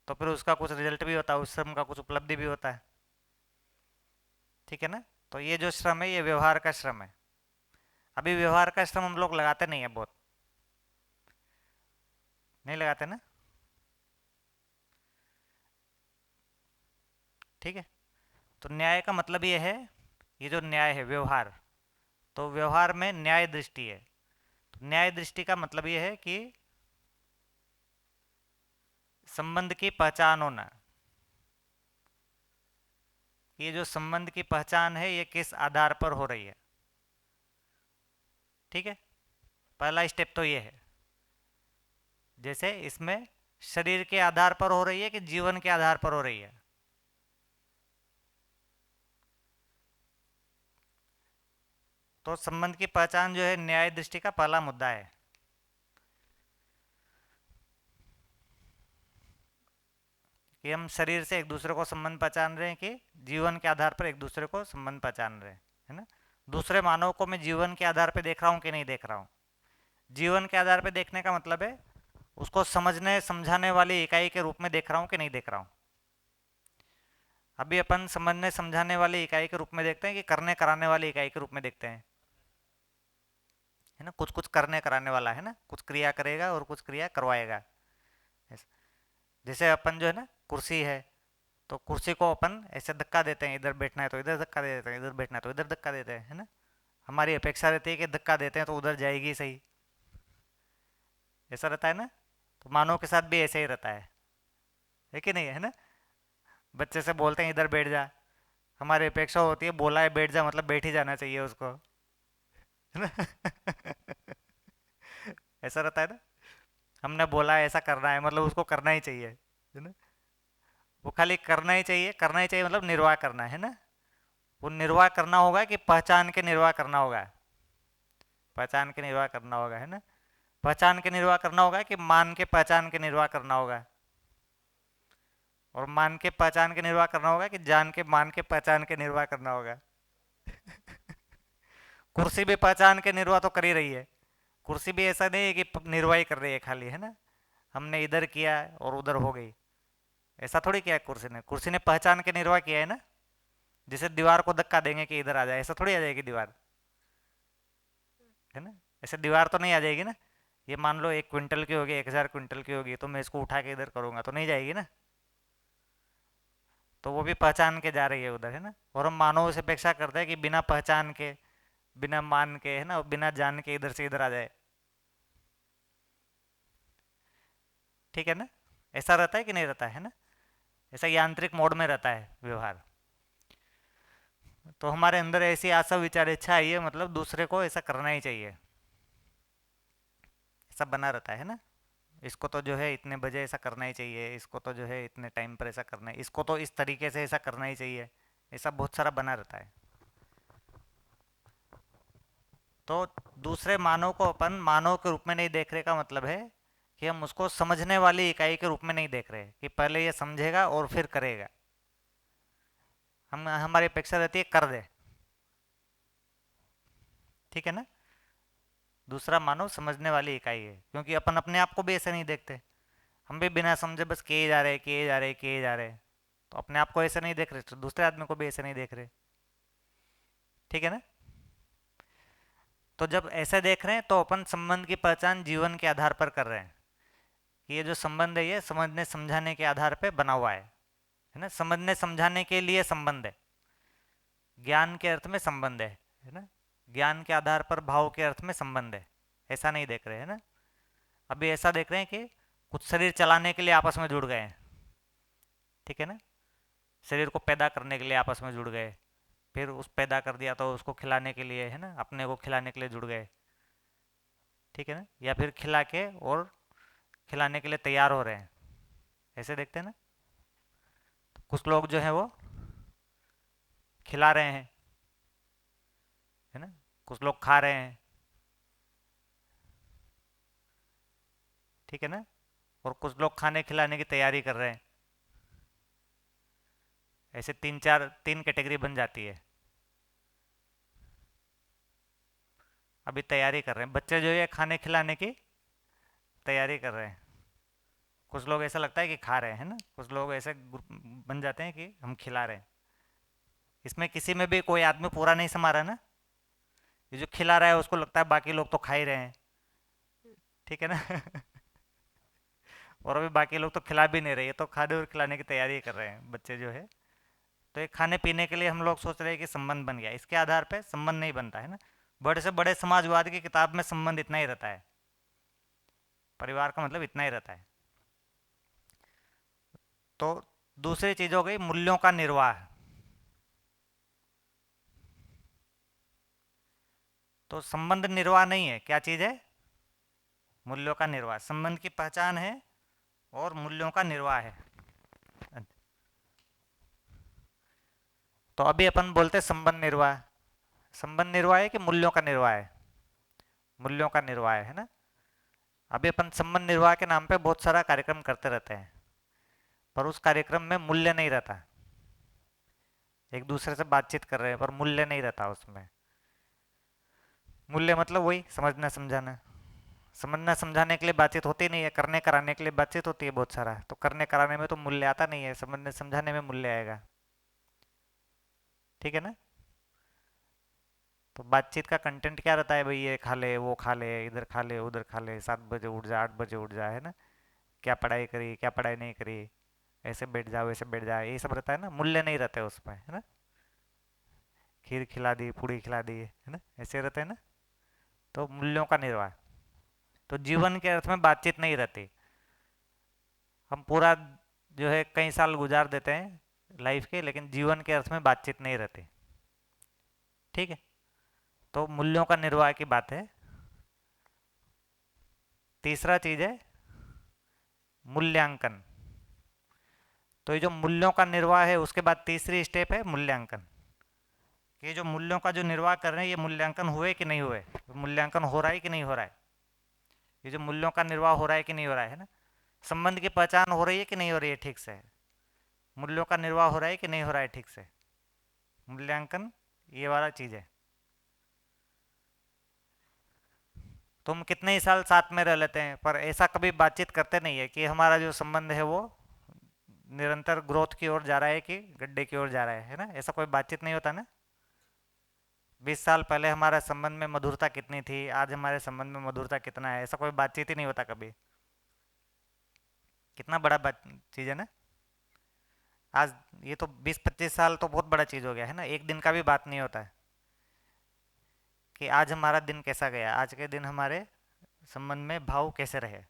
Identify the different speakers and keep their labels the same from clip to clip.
Speaker 1: तो फिर उसका कुछ रिजल्ट भी होता है, उस श्रम का कुछ उपलब्धि भी होता है। ठीक है ना। तो ये जो श्रम है ये व्यवहार का श्रम है। अभी व्यवहार का श्रम हम लोग लगाते नहीं है बहुत, नहीं लगाते ना। ठीक है। तो न्याय का मतलब ये है, ये जो न्याय है व्यवहार, तो व्यवहार में न्याय दृष्टि है। तो न्याय दृष्टि का मतलब ये है कि संबंध की पहचान होना। ये जो संबंध की पहचान है ये किस आधार पर हो रही है। ठीक है। पहला स्टेप तो ये है। जैसे इसमें शरीर के आधार पर हो रही है कि जीवन के आधार पर हो रही है। तो संबंध की पहचान जो है न्याय दृष्टि का पहला मुद्दा है। कि हम शरीर से एक दूसरे को संबंध पहचान रहे हैं कि जीवन के आधार पर एक दूसरे को संबंध पहचान रहे हैं, है ना। दूसरे मानव को मैं जीवन के आधार पर देख रहा हूँ कि नहीं देख रहा हूँ। जीवन के आधार पर देखने का मतलब है उसको समझने समझाने वाली इकाई के रूप में देख रहा हूँ कि नहीं देख रहा हूँ। अभी अपन समझने समझाने वाली इकाई के रूप में देखते हैं कि करने कराने वाली इकाई के रूप में देखते हैं, है ना। कुछ कुछ करने कराने वाला है ना, कुछ क्रिया करेगा और कुछ क्रिया करवाएगा। जैसे अपन जो है ना कुर्सी है, तो कुर्सी को अपन ऐसे धक्का देते हैं, इधर बैठना है तो इधर धक्का दे देते हैं, इधर बैठना है तो इधर धक्का देते हैं, है ना। हमारी अपेक्षा रहती है कि धक्का देते हैं तो उधर जाएगी सही, ऐसा रहता है ना। तो मानव के साथ भी ऐसे ही रहता है कि नहीं, है ना। बच्चे से बोलते हैं इधर बैठ जा, हमारी अपेक्षा होती है बोला है बैठ जा मतलब बैठ ही जाना चाहिए उसको, है ना। ऐसा रहता है ना। हमने बोला है ऐसा करना है मतलब उसको करना ही चाहिए, है ना। वो खाली करना ही चाहिए, करना ही चाहिए मतलब निर्वाह करना है ना। वो निर्वाह करना होगा कि पहचान के निर्वाह करना होगा। पहचान के निर्वाह करना होगा, है ना। पहचान के निर्वाह करना होगा कि मान के पहचान के निर्वाह करना होगा। और मान के पहचान के निर्वाह करना होगा कि जान के मान के पहचान के निर्वाह करना होगा। कुर्सी भी पहचान के निर्वाह तो कर ही रही है। कुर्सी भी ऐसा नहीं है कि निर्वाह ही कर रही है खाली, है ना। हमने इधर किया और उधर हो गई, ऐसा थोड़ी किया है कुर्सी ने। कुर्सी ने पहचान के निर्वाह किया है ना। जैसे दीवार को धक्का देंगे कि इधर आ जाए, ऐसा थोड़ी आ जाएगी दीवार, है ना। ऐसे दीवार तो नहीं आ जाएगी ना। ये मान लो 1 क्विंटल की होगी, 1000 क्विंटल की होगी, तो मैं इसको उठा के इधर करूंगा तो नहीं जाएगी ना। तो वो भी पहचान के जा रही है उधर, है ना। और हम मानव से अपेक्षा करते हैं कि बिना पहचान के, बिना मान के, है ना, बिना जान के इधर से इधर आ जाए। ठीक है ना। ऐसा रहता है कि नहीं रहता है ना। ऐसा यांत्रिक मोड में रहता है व्यवहार। तो हमारे अंदर ऐसी आशा विचार इच्छा आई है मतलब दूसरे को ऐसा करना ही चाहिए, ऐसा बना रहता है ना। इसको तो जो है इतने बजे ऐसा करना ही चाहिए, इसको तो जो है इतने टाइम पर ऐसा करना है, इसको तो इस तरीके से ऐसा करना ही चाहिए, ऐसा बहुत सारा बना रहता है। तो दूसरे मानव को अपन मानव के रूप में नहीं देख रहे का मतलब है कि हम उसको समझने वाली इकाई के रूप में नहीं देख रहे कि पहले ये समझेगा और फिर करेगा। हम हमारी अपेक्षा रहती है कर दे। ठीक है ना। दूसरा मानव समझने वाली इकाई है, क्योंकि अपन अपने आप को भी ऐसे नहीं देखते। हम भी बिना समझे बस किए जा रहे किए जा रहे किए जा रहे, तो अपने आप को ऐसे नहीं देख रहे तो दूसरे आदमी को भी ऐसे नहीं देख रहे। ठीक है ना। तो जब ऐसे देख रहे हैं तो अपन संबंध की पहचान जीवन के आधार पर कर रहे हैं कि ये जो संबंध है ये समझने समझाने के आधार पर बना हुआ है ना। समझने समझाने के लिए संबंध है, ज्ञान के अर्थ में संबंध है ना। ज्ञान के आधार पर भाव के अर्थ में संबंध है, ऐसा नहीं देख रहे हैं ना। अभी ऐसा देख रहे हैं कि कुछ शरीर चलाने के लिए आपस में जुड़ गए हैं। ठीक है ना। शरीर को पैदा करने के लिए आपस में जुड़ गए, फिर उस पैदा कर दिया तो उसको खिलाने के लिए, है ना, अपने को खिलाने के लिए जुड़ गए। ठीक है ना। या फिर खिला के और खिलाने के लिए तैयार हो रहे हैं, ऐसे देखते हैं ना। कुछ लोग जो है वो खिला रहे हैं, है ना, कुछ लोग खा रहे हैं। ठीक है ना। और कुछ लोग खाने खिलाने की तैयारी कर रहे हैं। ऐसे तीन कैटेगरी बन जाती है। अभी तैयारी कर रहे हैं बच्चे जो है खाने खिलाने की तैयारी कर रहे हैं। कुछ लोग ऐसा लगता है कि खा रहे हैं, है ना, कुछ लोग ऐसे बन जाते हैं कि हम खिला रहे हैं। इसमें किसी में भी कोई आदमी पूरा नहीं समा रहा ना। ये जो खिला रहा है उसको लगता है बाकी लोग तो खा ही रहे हैं, ठीक है ना। और अभी बाकी लोग तो खिला भी नहीं रहे, ये तो खाने और खिलाने की तैयारी कर रहे हैं बच्चे जो है। तो एक खाने पीने के लिए हम लोग सोच रहे हैं कि संबंध बन गया, इसके आधार पे संबंध नहीं बनता है ना। बड़े से बड़े समाजवाद की किताब में संबंध इतना ही रहता है, परिवार का मतलब इतना ही रहता है। तो दूसरी चीज हो गई मूल्यों का निर्वाह। तो संबंध निर्वाह नहीं है, क्या चीज है? मूल्यों का निर्वाह। संबंध की पहचान है और मूल्यों का निर्वाह है। तो अभी अपन बोलते संबंध निर्वाह। संबंध निर्वाह है कि मूल्यों का निर्वाह है? मूल्यों का निर्वाह है ना। अभी अपन संबंध निर्वाह के नाम पे बहुत सारा कार्यक्रम करते रहते हैं, पर उस कार्यक्रम में मूल्य नहीं रहता। एक दूसरे से बातचीत कर रहे हैं पर मूल्य नहीं रहता उसमें। मूल्य मतलब वही समझना समझाना। समझना समझाने के लिए बातचीत होती नहीं है, करने कराने के लिए बातचीत होती है बहुत सारा। तो करने कराने में तो मूल्य आता नहीं है, समझने समझाने में मूल्य आएगा, ठीक है ना। तो बातचीत का कंटेंट क्या रहता है भाई? ये खा ले, वो खा ले, इधर खा ले, उधर खा ले, 7 बजे उठ जा, 8 बजे उठ जा, है ना। क्या पढ़ाई करी, क्या पढ़ाई नहीं करी, ऐसे बैठ जाओ, ऐसे बैठ जाओ, यही सब रहता है ना। मूल्य नहीं रहते उसमें, है ना। खीर खिला दी, पूड़ी खिला दी, है ना, ऐसे रहते हैं ना। तो मूल्यों का निर्वाह। तो जीवन के अर्थ में बातचीत नहीं रहती। हम पूरा जो है कई साल गुजार देते हैं लाइफ के, लेकिन जीवन के अर्थ में बातचीत नहीं रहती, ठीक है। तो मूल्यों का निर्वाह की बात है। तीसरा चीज है मूल्यांकन। तो ये जो मूल्यों का निर्वाह है उसके बाद तीसरी स्टेप है मूल्यांकन। ये जो मूल्यों का जो निर्वाह कर रहे हैं ये मूल्यांकन हुए कि नहीं हुए, मूल्यांकन हो रहा है कि नहीं हो रहा है। ये जो मूल्यों का निर्वाह हो रहा है कि नहीं हो रहा है ना। संबंध की पहचान हो रही है कि नहीं हो रही है ठीक से। मूल्यों का निर्वाह हो रहा है कि नहीं हो रहा है ठीक से। मूल्यांकन ये वाला चीज है। तुम कितने ही साल साथ में रह लेते हैं पर ऐसा कभी बातचीत करते नहीं है कि हमारा जो संबंध है वो निरंतर ग्रोथ की ओर जा रहा है कि गड्ढे की ओर जा रहा है ना। ऐसा कोई बातचीत नहीं होता ना। 20 साल पहले हमारा संबंध में मधुरता कितनी थी, आज हमारे संबंध में मधुरता कितना है, ऐसा कोई बातचीत ही नहीं होता कभी। कितना बड़ा बात चीज़ है ना। आज ये तो 20-25 साल तो बहुत बड़ा चीज़ हो गया है ना। एक दिन का भी बात नहीं होता है कि आज हमारा दिन कैसा गया, आज के दिन हमारे संबंध में भाव कैसे रहे।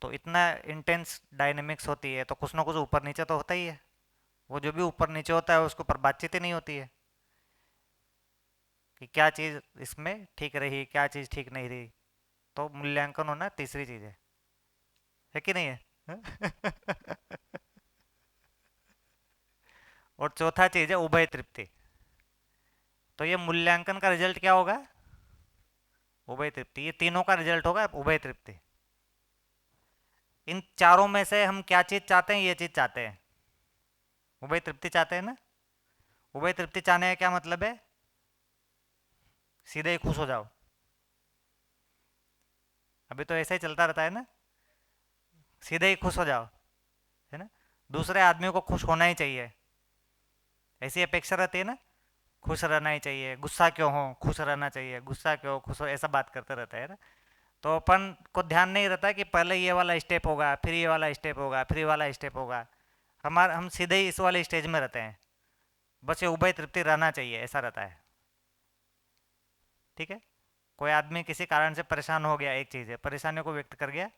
Speaker 1: तो इतना इंटेंस डायनेमिक्स होती है तो कुछ ना कुछ ऊपर नीचे तो होता ही है। वो जो भी ऊपर नीचे होता है उसके ऊपर बातचीत ही नहीं होती है कि क्या चीज़ इसमें ठीक रही, क्या चीज़ ठीक नहीं रही। तो मूल्यांकन होना तीसरी चीज़ है कि नहीं है। और चौथा चीज़ है उभय तृप्ति। तो ये मूल्यांकन का रिजल्ट क्या होगा? उभय तृप्ति। ये तीनों का रिजल्ट होगा उभय तृप्ति। इन चारों में से हम क्या चीज़ चाहते हैं? ये चीज़ चाहते हैं, उभय तृप्ति चाहते हैं ना। उभय तृप्ति चाहने का क्या मतलब है? सीधे ही खुश हो जाओ। अभी तो ऐसे ही चलता रहता है ना, सीधे ही खुश हो जाओ, है ना। दूसरे आदमी को खुश होना ही चाहिए, ऐसी अपेक्षा रहती है ना। खुश रहना ही चाहिए, गुस्सा क्यों हो, खुश रहना चाहिए, गुस्सा क्यों, खुश हो, ऐसा बात करते रहता है ना। तो अपन को ध्यान नहीं रहता कि पहले ये वाला स्टेप होगा, फिर ये वाला स्टेप होगा, फिर ये वाला स्टेप होगा। हम सीधे ही इस वाले स्टेज में रहते हैं। बस ये उभय तृप्ति रहना चाहिए, ऐसा रहता है, ठीक है। कोई आदमी किसी कारण से परेशान हो गया, एक चीज़ है, परेशानियों को व्यक्त कर गया,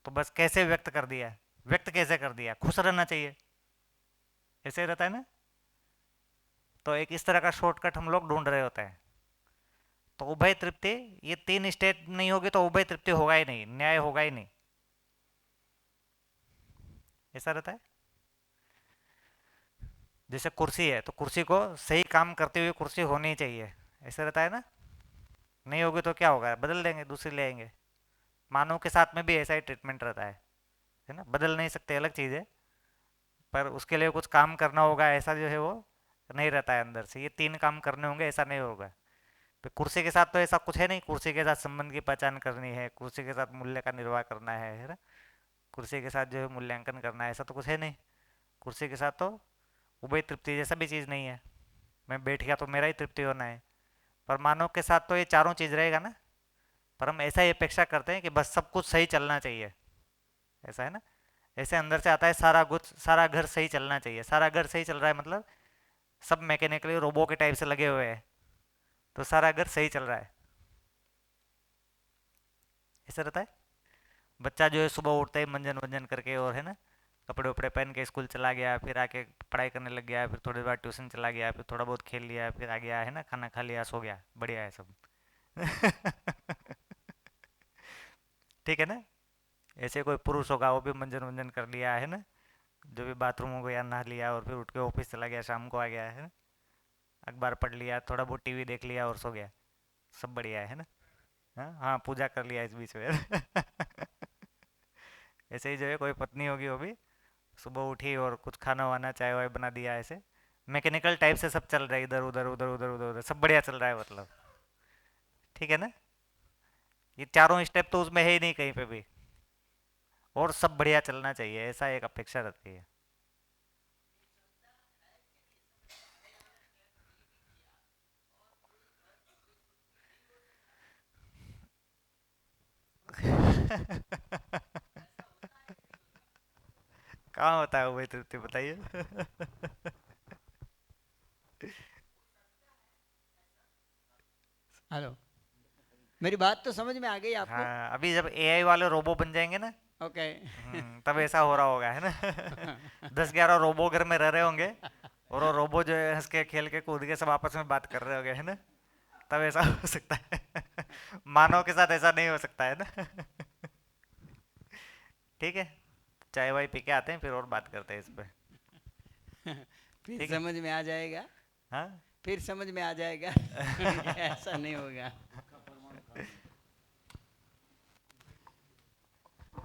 Speaker 1: तो बस कैसे व्यक्त कर दिया, व्यक्त कैसे कर दिया, खुश रहना चाहिए, ऐसे ही रहता है ना। तो एक इस तरह का शॉर्टकट हम लोग ढूंढ रहे होते हैं। तो उभय तृप्ति, ये तीन स्टेट नहीं होगी तो उभय तृप्ति होगा ही नहीं, न्याय होगा ही नहीं, ऐसा रहता है। जैसे कुर्सी है तो कुर्सी को सही काम करती हुई कुर्सी होनी चाहिए, ऐसा रहता है ना। नहीं होगी तो क्या होगा? बदल देंगे, दूसरी ले आएंगे। मानव के साथ में भी ऐसा ही ट्रीटमेंट रहता है ना। बदल नहीं सकते, अलग चीज़ है, पर उसके लिए कुछ काम करना होगा, ऐसा जो है वो नहीं रहता है अंदर से। ये तीन काम करने होंगे, ऐसा नहीं होगा। तो कुर्सी के साथ तो ऐसा कुछ है नहीं, कुर्सी के साथ संबंध की पहचान करनी है, कुर्सी के साथ मूल्य का निर्वाह करना है ना। कुर्सी के साथ जो है मूल्यांकन करना है, ऐसा तो कुछ है नहीं। कुर्सी के साथ तो उभय तृप्ति जैसा भी चीज़ नहीं है, मैं बैठ गया तो मेरा ही तृप्ति होना है। पर मानव के साथ तो ये चारों चीज़ रहेगा ना। पर हम ऐसा ही अपेक्षा करते हैं कि बस सब कुछ सही चलना चाहिए, ऐसा है ना। ऐसे अंदर से आता है सारा कुछ, सारा घर सही चलना चाहिए, सारा घर सही चल रहा है मतलब सब मैकेनिकली रोबो के टाइप से लगे हुए हैं, तो सारा घर सही चल रहा है, ऐसा रहता है। बच्चा जो है सुबह उठते ही मंजन वंजन करके और है ना कपड़े वपड़े पहन के स्कूल चला गया, फिर आके पढ़ाई करने लग गया, फिर थोड़ी देर बाद ट्यूशन चला गया, फिर थोड़ा बहुत खेल लिया, फिर आ गया है ना, खाना खा लिया, सो गया, बढ़िया है सब। ठीक है ना। ऐसे कोई पुरुष होगा वो भी मंजन वंजन कर लिया है ना, जो भी बाथरूम हो गया, नहा लिया और फिर उठ के ऑफिस चला गया, शाम को आ गया है ना, अखबार पढ़ लिया, थोड़ा बहुत टीवी देख लिया और सो गया, सब बढ़िया है ना। हाँ हाँ, पूजा कर लिया इस बीच में। ऐसे ही जो है कोई पत्नी होगी वो भी सुबह उठी और कुछ खाना वाना चाय वाय बना दिया, ऐसे मैकेनिकल टाइप से सब चल रहा है, इधर उधर उधर उधर उधर उधर सब बढ़िया चल रहा है मतलब। ठीक है ना। ये चारों स्टेप तो उसमें है ही नहीं कहीं पे भी, और सब बढ़िया चलना चाहिए, ऐसा एक अपेक्षा रहती है। कहाँ होता है वो भाई तृप्ति, बताइए।
Speaker 2: हेलो, मेरी बात तो समझ में आ गई आपको?
Speaker 1: हाँ, अभी जब एआई वाले रोबो बन जाएंगे ना,
Speaker 2: ओके।
Speaker 1: तब ऐसा हो रहा होगा है ना। 10-11 रोबो घर में रह रहे होंगे, और वो रोबो जो है हंस के खेल के कूद के सब आपस में बात कर रहे होंगे है ना, तब ऐसा हो सकता है। मानव के साथ ऐसा नहीं हो सकता है ना। ठीक है, चाय वाय पी के आते हैं फिर और बात करते हैं इस पे।
Speaker 2: फिर
Speaker 1: ठीक है।
Speaker 2: समझ में आ जाएगा।
Speaker 1: हाँ।
Speaker 2: फिर समझ में आ जाएगा। ऐसा नहीं होगा।